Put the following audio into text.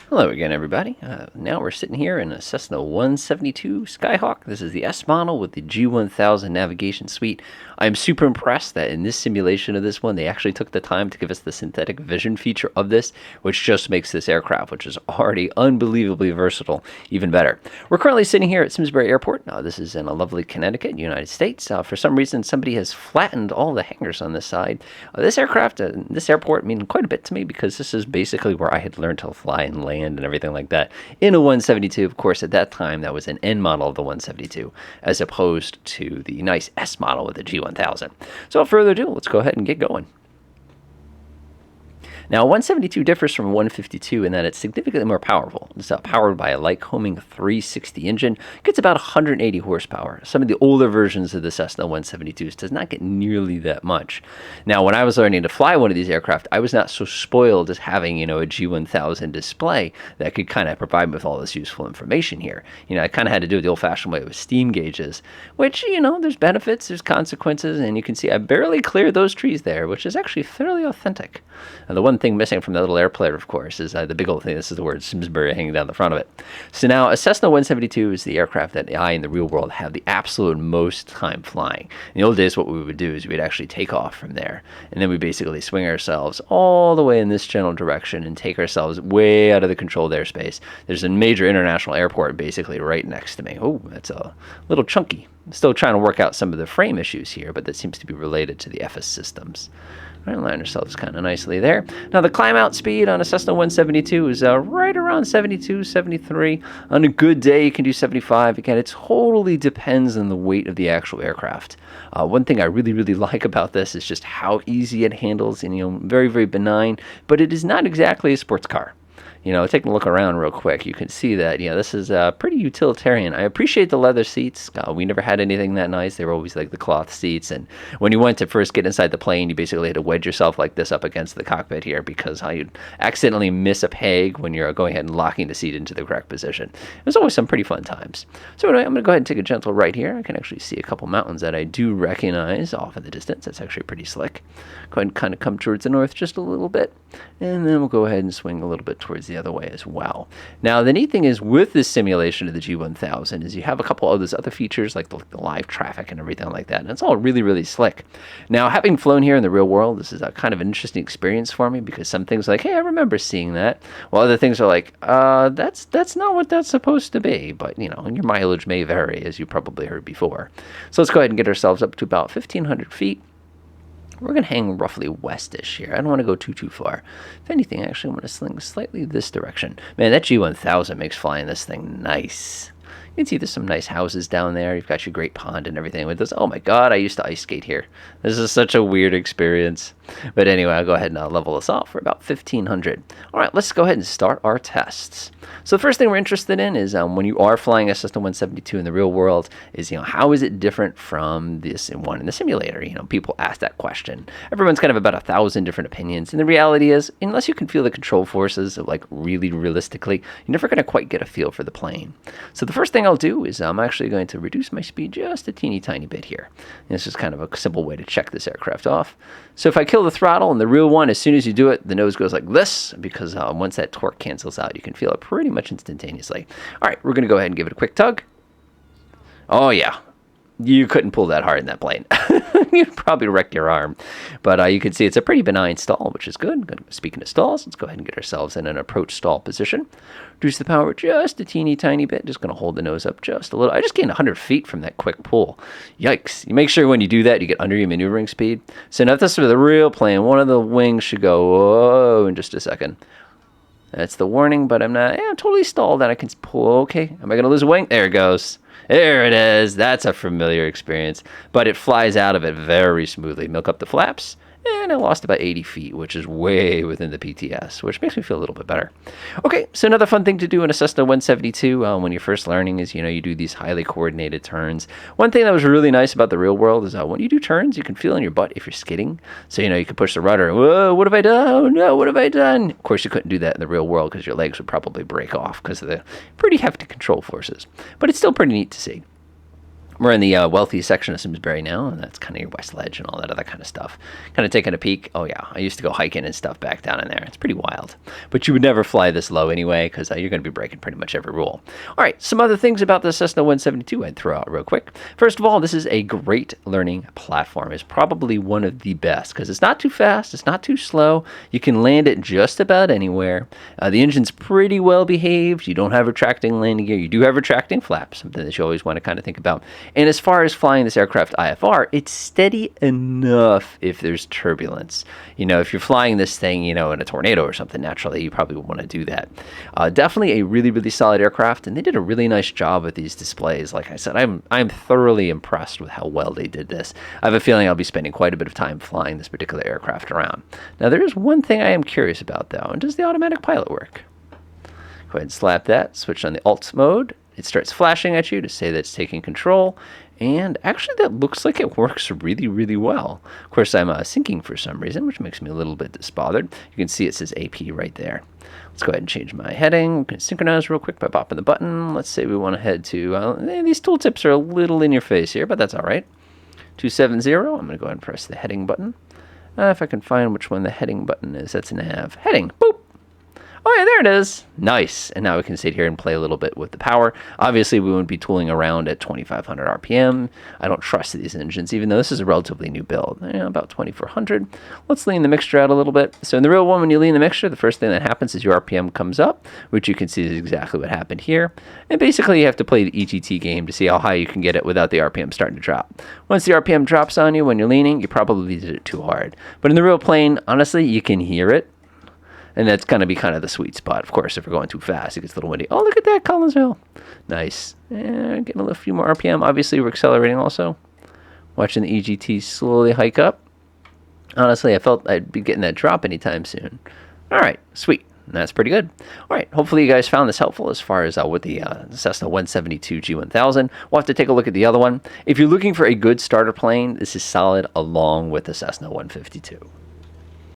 Hello again, everybody. Now we're sitting here in a Cessna 172 Skyhawk. This is the S model with the G1000 navigation suite. I'm super impressed that in this simulation of this one, they actually took the time to give us the synthetic vision feature of this, which just makes this aircraft, which is already unbelievably versatile, even better. We're currently sitting here at Simsbury Airport. This is in a lovely Connecticut, United States. For some reason, somebody has flattened all the hangars on this side. This aircraft, this airport mean quite a bit to me because this is basically where I had learned to fly and land and everything like that in a 172. Of course, at that time, that was an N model of the 172, as opposed to the nice S model with the G1000. So without further ado, let's go ahead and get going. Now, 172 differs from 152 in that it's significantly more powerful. It's powered by a Lycoming 360 engine. It gets about 180 horsepower. Some of the older versions of the Cessna 172s does not get nearly that much. Now, when I was learning to fly one of these aircraft, I was not so spoiled as having, a G1000 display that could kind of provide me with all this useful information here. I kind of had to do it the old-fashioned way with steam gauges, which, there's benefits, there's consequences, and you can see I barely cleared those trees there, which is actually fairly authentic. The one thing missing from the little airplane, of course, is the big old thing. This is the word Simsbury hanging down the front of it. So now, a Cessna 172 is the aircraft that I, in the real world, have the absolute most time flying. In the old days, what we would do is we'd actually take off from there, and then we basically swing ourselves all the way in this general direction and take ourselves way out of the controlled airspace. There's a major international airport basically right next to me. Oh, that's a little chunky. I'm still trying to work out some of the frame issues here, but that seems to be related to the FS systems. Right, line ourselves kind of nicely there. Now, the climb-out speed on a Cessna 172 is right around 72, 73. On a good day, you can do 75. Again, it totally depends on the weight of the actual aircraft. One thing I really, really like about this is just how easy it handles, and, very, very benign, but it is not exactly a sports car. Taking a look around real quick, you can see that, this is pretty utilitarian. I appreciate the leather seats. We never had anything that nice. They were always like the cloth seats. And when you went to first get inside the plane, you basically had to wedge yourself like this up against the cockpit here because how you'd accidentally miss a peg when you're going ahead and locking the seat into the correct position. It was always some pretty fun times. So anyway, I'm going to go ahead and take a gentle right here. I can actually see a couple mountains that I do recognize off in the distance. That's actually pretty slick. Go ahead and kind of come towards the north just a little bit. And then we'll go ahead and swing a little bit towards the other way as well. Now, the neat thing is with this simulation of the G1000 is you have a couple of those other features like the live traffic and everything like that. And it's all really, really slick. Now, having flown here in the real world, this is a kind of an interesting experience for me because some things are like, hey, I remember seeing that. While other things are like, that's not what that's supposed to be. But, your mileage may vary, as you probably heard before. So let's go ahead and get ourselves up to about 1,500 feet. We're going to hang roughly westish here. I don't want to go too far. If anything, actually, I'm going to sling slightly this direction. Man, that G1000 makes flying this thing nice. You can see there's some nice houses down there. You've got your great pond and everything with this. Oh my God, I used to ice skate here. This is such a weird experience. But anyway, I'll go ahead and level this off for about 1,500. All right, let's go ahead and start our tests. So the first thing we're interested in is when you are flying a Cessna 172 in the real world is, how is it different from this one in the simulator? People ask that question. Everyone's kind of about 1,000 different opinions. And the reality is, unless you can feel the control forces, like really realistically, you're never going to quite get a feel for the plane. So the first thing I'll do is I'm actually going to reduce my speed just a teeny tiny bit here. And this is kind of a simple way to check this aircraft off. So if I kill the throttle in the real one, as soon as you do it, the nose goes like this because once that torque cancels out, you can feel it pretty much instantaneously. All right, we're going to go ahead and give it a quick tug. Oh, yeah. You couldn't pull that hard in that plane. You'd probably wreck your arm. But you can see it's a pretty benign stall, which is good. Speaking of stalls, let's go ahead and get ourselves in an approach stall position. Reduce the power just a teeny tiny bit. Just going to hold the nose up just a little. I just gained 100 feet from that quick pull. Yikes. You make sure when you do that, you get under your maneuvering speed. So now if this is the real plane, one of the wings should go, whoa, in just a second. That's the warning, but I'm not I'm totally stalled and I can pull. Okay, am I going to lose a wing? There it goes. There it is. That's a familiar experience. But it flies out of it very smoothly. Milk up the flaps. And I lost about 80 feet, which is way within the PTS, which makes me feel a little bit better. Okay, so another fun thing to do in a Cessna 172 when you're first learning is, you do these highly coordinated turns. One thing that was really nice about the real world is when you do turns, you can feel in your butt if you're skidding. So, you can push the rudder. Whoa, what have I done? Oh, no, what have I done? Of course, you couldn't do that in the real world because your legs would probably break off because of the pretty hefty control forces. But it's still pretty neat to see. We're in the wealthy section of Simsbury now, and that's kind of your West Ledge and all that other kind of stuff. Kind of taking a peek. Oh yeah, I used to go hiking and stuff back down in there. It's pretty wild. But you would never fly this low anyway, because you're going to be breaking pretty much every rule. All right, some other things about the Cessna 172 I'd throw out real quick. First of all, this is a great learning platform. It's probably one of the best, because it's not too fast, it's not too slow. You can land it just about anywhere. The engine's pretty well behaved. You don't have retracting landing gear. You do have retracting flaps, something that you always want to kind of think about. And as far as flying this aircraft IFR, it's steady enough if there's turbulence. If you're flying this thing, in a tornado or something, naturally, you probably would want to do that. Definitely a really, really solid aircraft, and they did a really nice job with these displays. Like I said, I'm thoroughly impressed with how well they did this. I have a feeling I'll be spending quite a bit of time flying this particular aircraft around. Now, there is one thing I am curious about, though, and does the automatic pilot work? Go ahead and slap that, switch on the alt mode. It starts flashing at you to say that it's taking control. And actually, that looks like it works really, really well. Of course, I'm syncing for some reason, which makes me a little bit disbothered. You can see it says AP right there. Let's go ahead and change my heading. We can synchronize real quick by popping the button. Let's say we want to head to, these tooltips are a little in your face here, but that's all right. 270, I'm going to go ahead and press the heading button. If I can find which one the heading button is, that's nav. Heading, boop. Oh yeah, there it is. Nice. And now we can sit here and play a little bit with the power. Obviously, we wouldn't be tooling around at 2,500 RPM. I don't trust these engines, even though this is a relatively new build. About 2,400. Let's lean the mixture out a little bit. So in the real one, when you lean the mixture, the first thing that happens is your RPM comes up, which you can see is exactly what happened here. And basically, you have to play the EGT game to see how high you can get it without the RPM starting to drop. Once the RPM drops on you when you're leaning, you probably did it too hard. But in the real plane, honestly, you can hear it. And that's going to be kind of the sweet spot. Of course, if we're going too fast, it gets a little windy. Oh, look at that, Collinsville. Nice. And getting a few more RPM. Obviously, we're accelerating also. Watching the EGT slowly hike up. Honestly, I felt I'd be getting that drop anytime soon. All right, sweet. That's pretty good. All right, hopefully you guys found this helpful as far as with the Cessna 172 G1000. We'll have to take a look at the other one. If you're looking for a good starter plane, this is solid along with the Cessna 152.